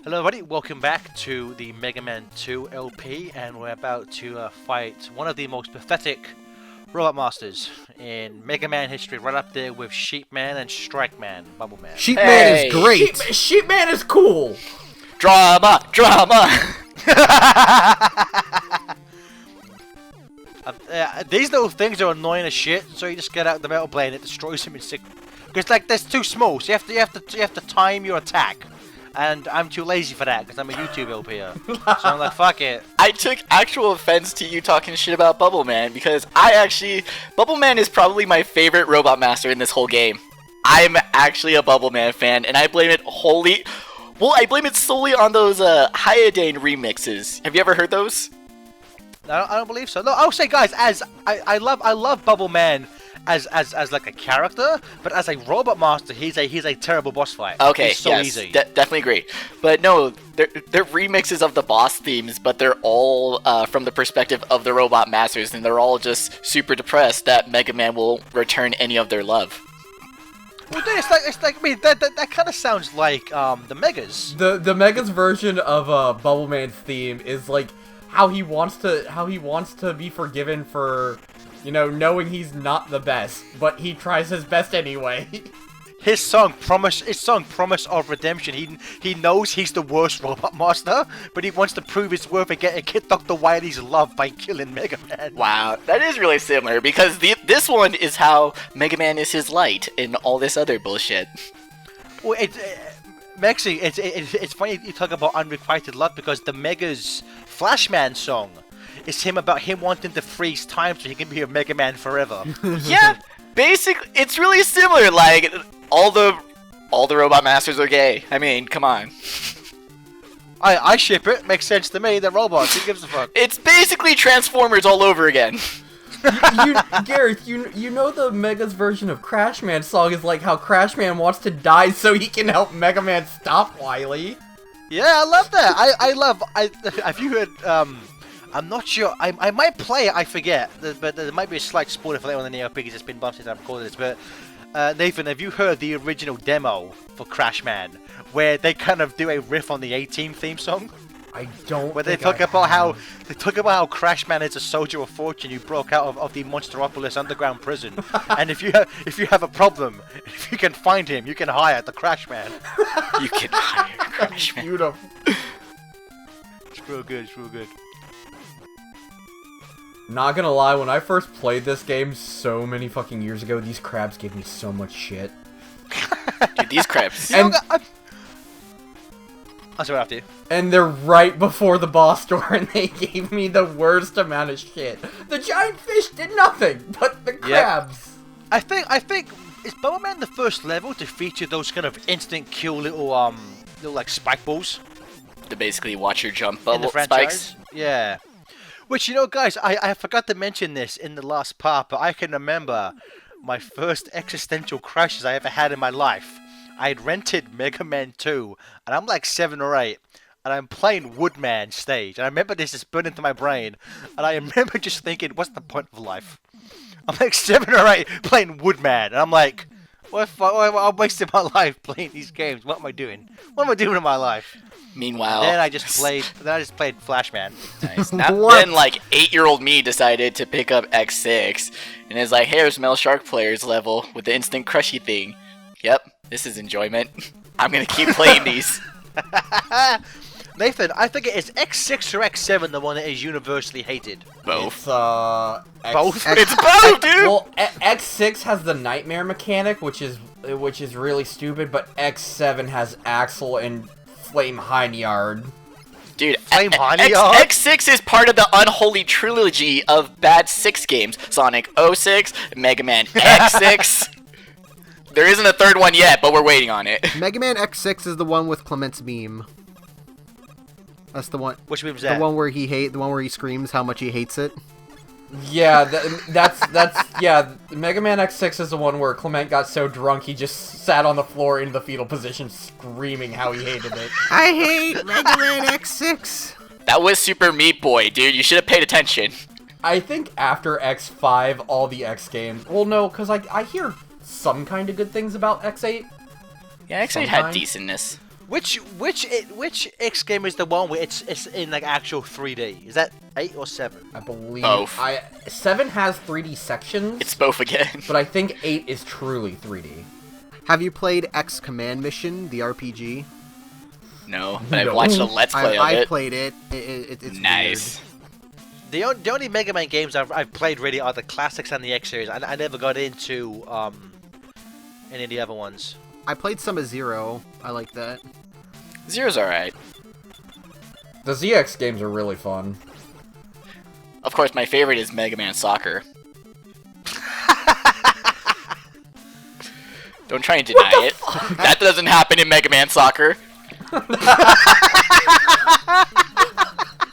Hello everybody, welcome back to the Mega Man 2 LP, and we're about to fight one of the most pathetic Robot Masters in Mega Man history, right up there with Sheepman and Strike-Man, Bubble Man. Sheepman is great. Sheepman is cool. Drama. These little things are annoying as shit, so you just get out the Metal Blade and it destroys him in six. Because like, that's too small, so you have to time your attack. And I'm too lazy for that because I'm a YouTube LPer. So I'm like, fuck it. I took actual offense to you talking shit about Bubble Man because Bubble Man is probably my favorite Robot Master in this whole game. I'm actually a Bubble Man fan, and I blame it solely on those Hyodane remixes. Have you ever heard those? I don't believe so. No, I'll say, guys, as I love Bubble Man as like a character, but as a Robot Master, he's a terrible boss fight. Okay, he's so yes, easy. Definitely agree. But no, they're remixes of the boss themes, but they're all from the perspective of the Robot Masters, and they're all just super depressed that Mega Man will return any of their love. Well, dude, it's like I mean, that kind of sounds like the Megas. The Megas version of Bubble Man's theme is like how he wants to be forgiven for, you know, knowing he's not the best, but he tries his best anyway. His song Promise of Redemption. He knows he's the worst Robot Master, but he wants to prove his worth and get Dr. Wily's love by killing Mega Man. Wow, that is really similar because this one is how Mega Man is his light in all this other bullshit. Well, Mexi, it's funny you talk about unrequited love because the Mega's Flashman song is about him wanting to freeze time so he can be a Mega Man forever. Yeah, basically, it's really similar. Like all the Robot Masters are gay. I mean, come on. I ship it. Makes sense to me. They're robots. Who gives a fuck? It's basically Transformers all over again. Gareth, you know the Mega's version of Crash Man's song is like how Crash Man wants to die so he can help Mega Man stop Wily. Yeah, I love that. Have you heard? I'm not sure. I might play it. I forget. But there might be a slight spoiler for that one in the LP because it's been bumped since I've recorded this. But Nathan, have you heard the original demo for Crash Man, where they kind of do a riff on the A-Team theme song? I don't. Where they talk about how Crash Man is a soldier of fortune who broke out of the Monsteropolis underground prison, and if you have a problem, if you can find him, you can hire the Crash Man. You can hire Crash Man. Beautiful. It's real good. It's real good. Not gonna lie, when I first played this game so many fucking years ago, these crabs gave me so much shit. Dude, these crabs. And I'll say what after you. And they're right before the boss door, and they gave me the worst amount of shit. The giant fish did nothing, but the crabs. I think is Bubble Man the first level to feature those kind of instant kill little like spike balls To basically watch your jump in bubble the franchise? spikes. Yeah. Which, you know, guys, I forgot to mention this in the last part, but I can remember my first existential crashes I ever had in my life. I had rented Mega Man 2, and I'm like 7 or 8, and I'm playing Woodman stage, and I remember this just burned into my brain, and I remember just thinking, what's the point of life? I'm like 7 or 8 playing Woodman, and I'm like, I'm wasting my life playing these games. What am I doing? What am I doing in my life? Meanwhile, Then I just played Flashman. Nice. Then, like, 8-year-old me decided to pick up X6, and is like, here's Mel Shark Player's level with the instant crushy thing. Yep, this is enjoyment. I'm gonna keep playing these. Nathan, I think it is X6 or X7 the one that is universally hated. Both. It's, Both? It's both, dude! Well, X6 has the nightmare mechanic, which is really stupid, but X7 has Axel and Flame Heinyard. Dude, Flame Heinyard? X6 is part of the unholy trilogy of bad 6 games. Sonic 06, Mega Man X6. There isn't a third one yet, but we're waiting on it. Mega Man X6 is the one with Clement's beam. That's the one. Which means The that? one where he screams how much he hates it. Yeah, that's yeah. Mega Man X6 is the one where Clement got so drunk he just sat on the floor in the fetal position, screaming how he hated it. I hate Mega Man X6. That was Super Meat Boy, dude. You should have paid attention. I think after X5, all the X games. Well, no, because I hear some kind of good things about X8. Yeah, X8 had decentness. Which X game is the one where it's in like actual 3D? Is that 8 or 7? I believe Both. 7 has 3D sections. It's both again. But I think 8 is truly 3D. Have you played X Command Mission, the RPG? No, but I've No. watched a Let's Play of I it. played it. It's Nice. weird. The only Mega Man games I've played really are the classics and the X series. I never got into any of the other ones. I played some of Zero. I like that. Zero's alright. The ZX games are really fun. Of course, my favorite is Mega Man Soccer. Don't try and deny it. That doesn't happen in Mega Man Soccer.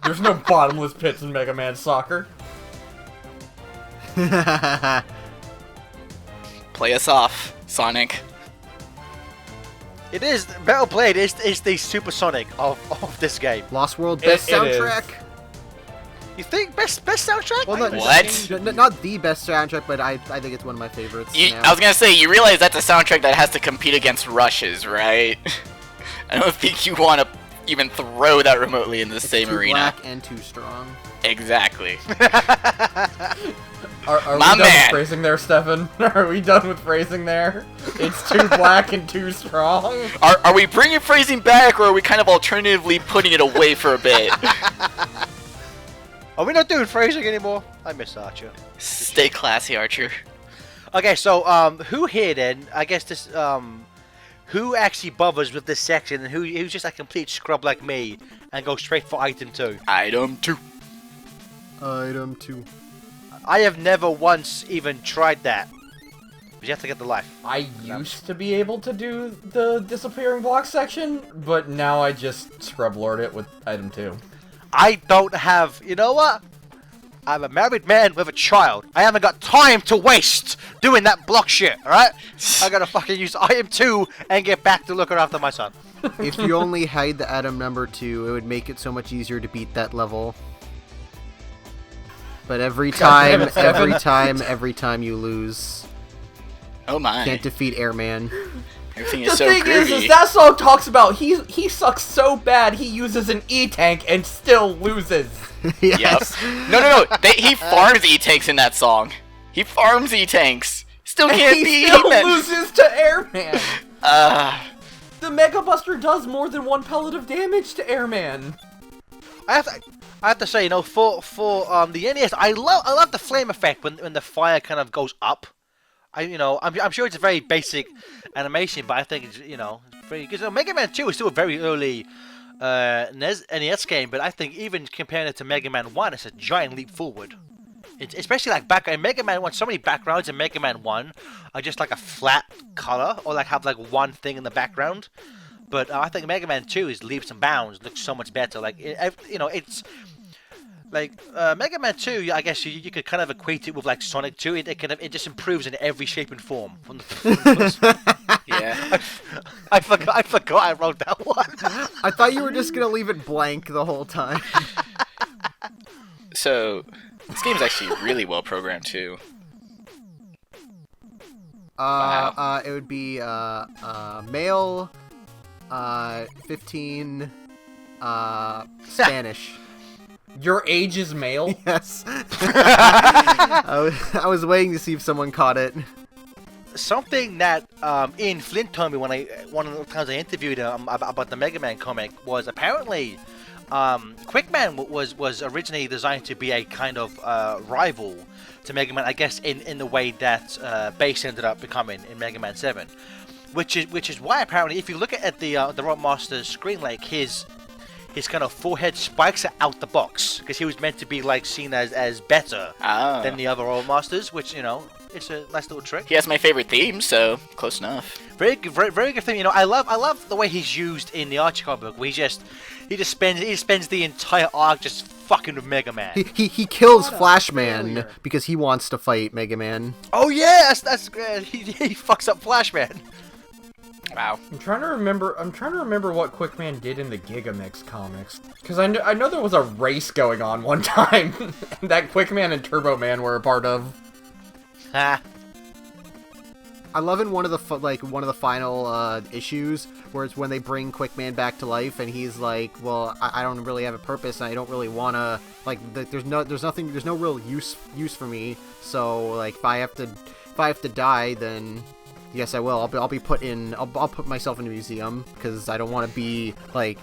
There's no bottomless pits in Mega Man Soccer. Play us off, Sonic. It is Metal Blade is the supersonic of this game. Lost World best It is. soundtrack. You think best soundtrack? Well, What? Not the best soundtrack, but I think it's one of my favorites. now. I was gonna say, you realize that's a soundtrack that has to compete against Rush's, right? I don't think you want to even throw that remotely in the It's same too arena. black and too strong. Exactly. Are we My done with man. phrasing there, Stefan? Are we done with phrasing there? It's too black and too strong. Are we bringing phrasing back, or are we kind of alternatively putting it away for a bit? Are we not doing phrasing anymore? I miss Archer. Stay classy, Archer. Okay, so who here then? I guess this who actually bothers with this section, and who's just a complete scrub like me and goes straight for item 2? Item 2. Item 2. I have never once even tried that. But you have to get the life. I used to be able to do the disappearing block section, but now I just scrub lord it with item 2. I don't have. You know what? I'm a married man with a child. I haven't got time to waste doing that block shit. All right? I gotta fucking use item 2 and get back to looking after my son. If you only had the item number 2, it would make it so much easier to beat that level. But every damn time, it, Stefan. every time you lose, Oh my. can't defeat Airman. Everything The is so thing groovy. is that song talks about he sucks so bad he uses an E-tank and still loses. Yes. Yep. No. He farms E-tanks in that song. He farms E-tanks. Still And can't he be still E-man. loses to Airman. Uh, The Mega Buster does more than 1 pellet of damage to Airman. I have to say, you know, for the NES, I love the flame effect when the fire kind of goes up. I'm sure it's a very basic animation, but I think it's, you know, very because Mega Man 2 is still a very early NES game, but I think even comparing it to Mega Man 1, it's a giant leap forward. Especially like back in Mega Man 1, so many backgrounds in Mega Man 1 are just like a flat color or like have like one thing in the background. But I think Mega Man 2 is leaps and bounds, looks so much better. Like it's like Mega Man 2. I guess you could kind of equate it with like Sonic 2. It just improves in every shape and form. From the yeah. I forgot I wrote that one. I thought you were just gonna leave it blank the whole time. So, this game's actually really well programmed too. It would be male, 15, Spanish. Your age is male? Yes. I was waiting to see if someone caught it. Something that Ian Flint told me one of the times I interviewed him about the Mega Man comic was apparently Quickman was originally designed to be a kind of rival to Mega Man, I guess in the way that Bass ended up becoming in Mega Man 7, which is why apparently if you look at the Rob Master's screen, like his kind of forehead spikes are out the box because he was meant to be like seen as better than the other Rob Masters, which, you know, it's a nice little trick. He has my favorite theme, so close enough. Very good thing. You know, I love the way he's used in the Archie comic book. Where he just spends the entire arc just fucking with Mega Man. He kills Flashman because he wants to fight Mega Man. Oh yeah, that's good. He fucks up Flashman. Wow. I'm trying to remember what Quickman did in the Gigamix comics. Because I know there was a race going on one time that Quickman and Turbo Man were a part of. Ha. I love in one of the one of the final issues where it's when they bring Quickman back to life and he's like, well, I don't really have a purpose and I don't really want to there's no real use for me. So like if I have to die, then yes I will. I'll be put in. I'll put myself in a museum because I don't want to be like.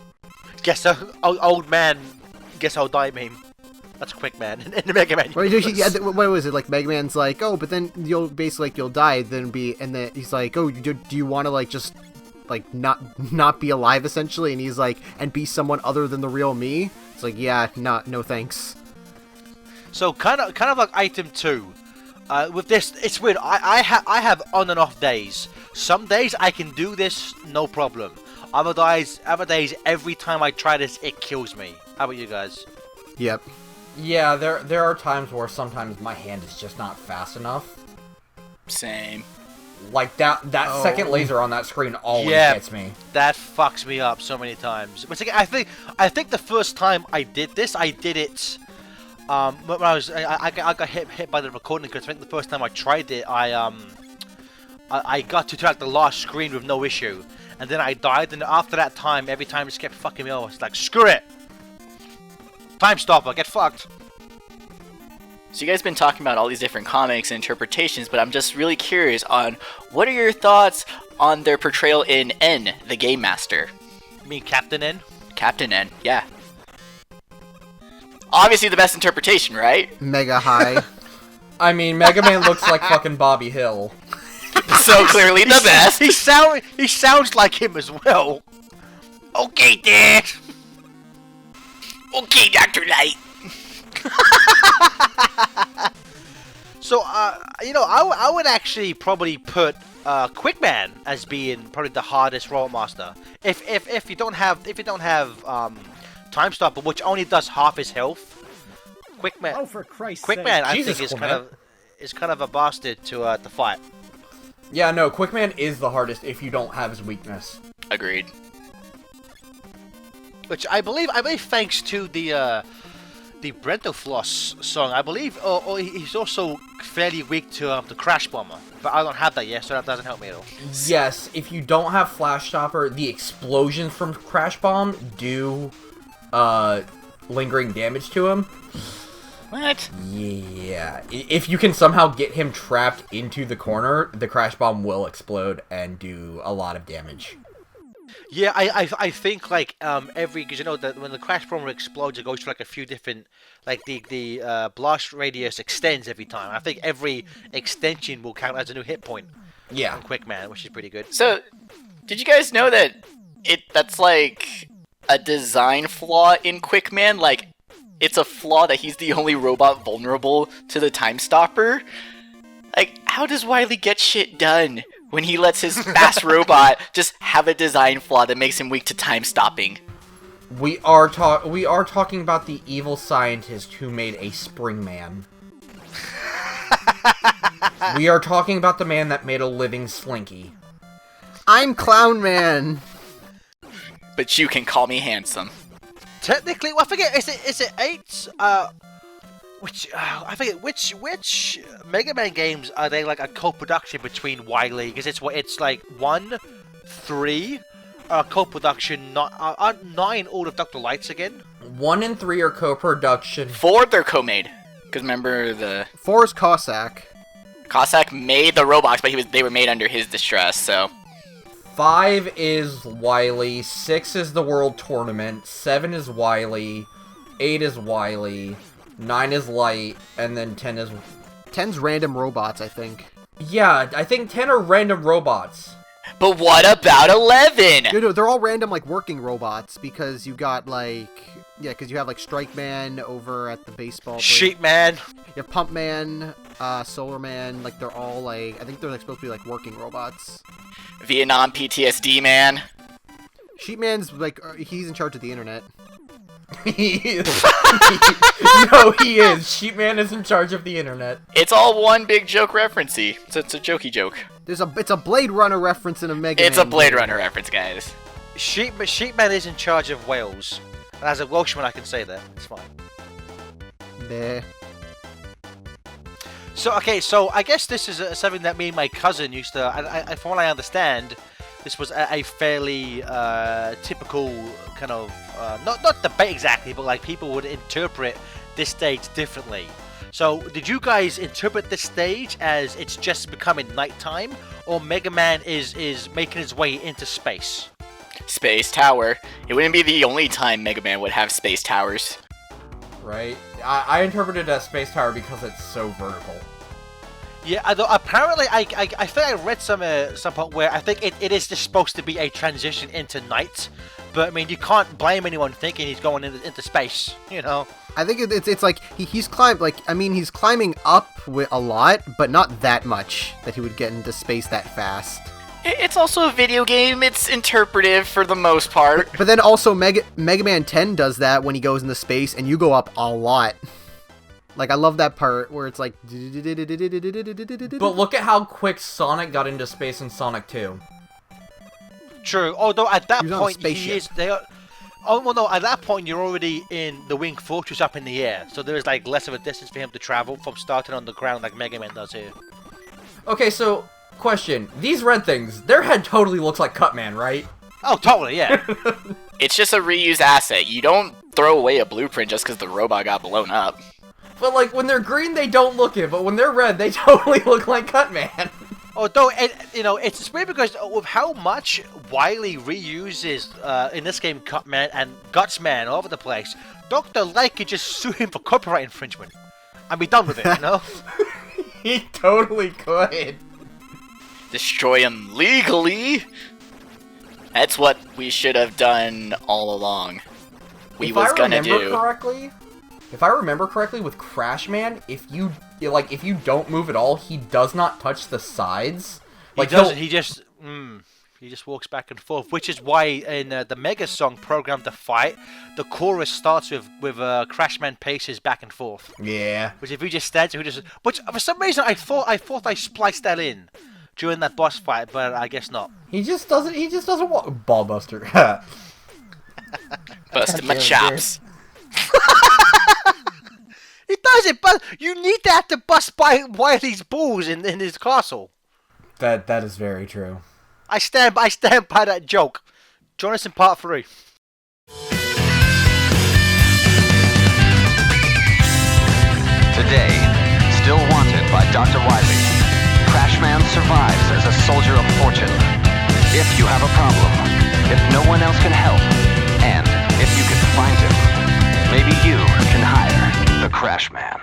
Guess old man. Guess I'll die meme. That's Quickman in the Mega Man. What was it like? Mega Man's like, oh, but then you'll die. Then he's like, oh, do you want to like just like not be alive essentially? And he's like, and be someone other than the real me. It's like, yeah, no thanks. So kind of like item 2. With this, it's weird. I have on and off days. Some days I can do this no problem. Other days, every time I try this, it kills me. How about you guys? Yep. Yeah, there are times where sometimes my hand is just not fast enough. Same. Like that second laser on that screen always gets me. That fucks me up so many times. But again, I think the first time I did this, I did it when I got hit by the recording because I think the first time I tried it, I got to like the last screen with no issue, and then I died. And after that time, every time it just kept fucking me over. It's like screw it. Time Stopper, get fucked. So you guys been talking about all these different comics and interpretations, but I'm just really curious on what are your thoughts on their portrayal in N, the Game Master? You mean Captain N? Captain N, yeah. Obviously the best interpretation, right? Mega high. I mean, Mega Man looks like fucking Bobby Hill. So clearly the best. He sounds like him as well. Okay, Dad. Okay, Dr. Light. So, I would actually probably put Quickman as being probably the hardest Robot Master. If you don't have Time Stopper, which only does half his health, Quickman. Oh, for Christ's Quickman, sake. I Jesus, think Clement. is kind of a bastard to fight. Yeah, no, Quickman is the hardest if you don't have his weakness. Agreed. Which I believe thanks to the Brentofloss song, I believe, or he's also fairly weak to the Crash Bomber, but I don't have that yet, so that doesn't help me at all. Yes, if you don't have Flash Stopper, the explosions from Crash Bomb do lingering damage to him. What? Yeah, if you can somehow get him trapped into the corner, the Crash Bomb will explode and do a lot of damage. Yeah, I think like because you know that when the Crash Bomber explodes, it goes through like a few different like the blast radius extends every time. I think every extension will count as a new hit point. Yeah. On Quickman, which is pretty good. So, did you guys know that that's like a design flaw in Quickman? Like, it's a flaw that he's the only robot vulnerable to the Time Stopper? Like, how does Wily get shit done when he lets his fast robot just have a design flaw that makes him weak to time stopping? We are talking about the evil scientist who made a Spring Man. We are talking about the man that made a living Slinky. I'm Clown Man. But you can call me handsome. Technically, well, I forget. Is it 8? I forget which Mega Man games are they like a co-production between Wily? Because it's like 1, 3, co-production. 9 all of Dr. Lights again. 1 and 3 are co-production. 4, they're co-made. Because remember the 4 is Cossack. Cossack made the robots, but they were made under his distress. So 5 is Wily, 6 is the World Tournament, 7 is Wily, 8 is Wily, 9 is Light, and then 10 is... 10's random robots, I think. Yeah, I think 10 are random robots. but what about 11? No, they're all random, like, working robots, because you got, like... Yeah, because you have, like, Strike Man over at the baseball place. Sheep Man. You have Pump Man, Solar Man, like, they're all, like... I think they're, like, supposed to be, like, working robots. Vietnam PTSD man. Sheepman's, like, he's in charge of the internet. He is. No, he is. Sheepman is in charge of the internet. It's all one big joke referencey. It's a jokey joke. It's a Blade Runner reference in a Mega It's Man a Blade game. Runner reference, guys. Sheepman is in charge of Wales. And as a Welshman, I can say that. It's fine. Meh. So I guess this is something that me and my cousin used to. From what I understand, this was a fairly typical kind of not debate exactly, but like people would interpret this stage differently. So did you guys interpret this stage as it's just becoming nighttime, or Mega Man is making his way into space? Space Tower. It wouldn't be the only time Mega Man would have space towers. Right? I interpreted it as Space Tower because it's so vertical. Yeah, although apparently I think I read some point where I think it is just supposed to be a transition into night, but I mean you can't blame anyone thinking he's going into space, you know. I think it's like he's he's climbing up a lot, but not that much that he would get into space that fast. It's also a video game. It's interpretive for the most part. But then also Mega Man 10 does that when he goes into space and you go up a lot. Like I love that part where it's like. But look at how quick Sonic got into space in Sonic 2. True. Although at that He was on a point at that point you're already in the Wing Fortress up in the air, so there is like less of a distance for him to travel from starting on the ground like Mega Man does here. Okay, so question: these red things, their head totally looks like Cutman, right? Oh, totally, yeah. It's just a reused asset. You don't throw away a blueprint just because the robot got blown up. But like when they're green, they don't look it, but when they're red, they totally look like Cutman. Although, it's weird because with how much Wily reuses, in this game, Cutman and Gutsman all over the place, Dr. Light could just sue him for copyright infringement and be done with it, you know? He totally could. Destroy him legally? That's what we should have done all along. If I remember correctly, with Crash Man, if you don't move at all, he does not touch the sides. Like, he doesn't. He just walks back and forth, which is why in the Mega Song Program to Fight, the chorus starts with Crash Man paces back and forth. Yeah. Which if he just stands, which for some reason I thought I spliced that in during that boss fight, but I guess not. He just doesn't walk. Ballbuster. Busted my chops. He does it, but you need to have to bust by Wily's balls in his castle. That is very true. I stand by that joke. Join us in part 3. Today, still wanted by Dr. Wily, Crashman survives as a soldier of fortune. If you have a problem, if no one else can help, and if you can find him, maybe you can hire the Crashman.